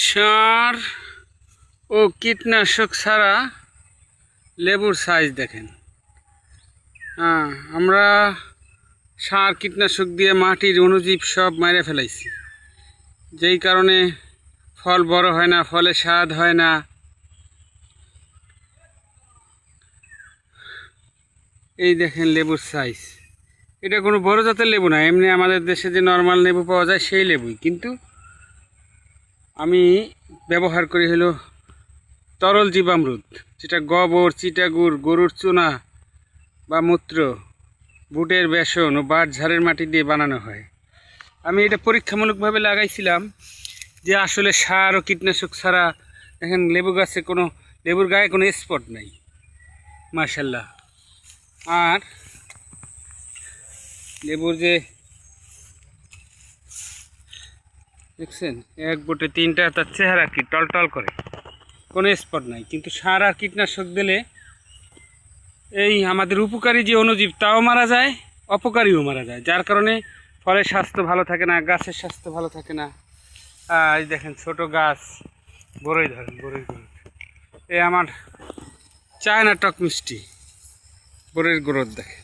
সার ও কীটনাশক ছাড়া লেবুর সাইজ দেখেন। আমরা সার কীটনাশক দিয়ে মাটির অণুজীব সব মেরে ফেলাইছি, যেই কারণে ফল বড় হয় না, ফলে স্বাদ হয় না। এই দেখেন লেবুর সাইজ। এটা কোনো বড় জাতের লেবু না, এমনি আমাদের দেশে যে নর্মাল লেবু পাওয়া যায় সেই লেবুই, কিন্তু আমি ব্যবহার করি হলো তরল জীবামৃত, যেটা গোবর, চিটাগুড়, গরুর চুনা বা মূত্র, বুটের বেসন ও বাঁশঝাড়ের মাটি দিয়ে বানানো হয়। আমি এটা পরীক্ষামূলকভাবে লাগাইছিলাম যে আসলে সার ও কীটনাশক ছাড়া দেখেন লেবুর গায়ে কোনো স্পট নাই, মাশাল্লাহ। আর লেবুর যে দেখছেন এক বুটে তিনটা, তার চেহারা কি টলটল করে, কোনো স্পট নাই। কিন্তু সার আর কীটনাশক দিলে এই আমাদের উপকারী যে অণুজীব তাও মারা যায়, অপকারীও মারা যায়, যার কারণে ফলের স্বাস্থ্য ভালো থাকে না, গাছের স্বাস্থ্য ভালো থাকে না। এই দেখেন ছোট গাছ, বড়ই ধরেন, বড়ই গ্রোথ। এই আমার চায়না টক মিষ্টি বড়ির গ্রোথ দেখেন।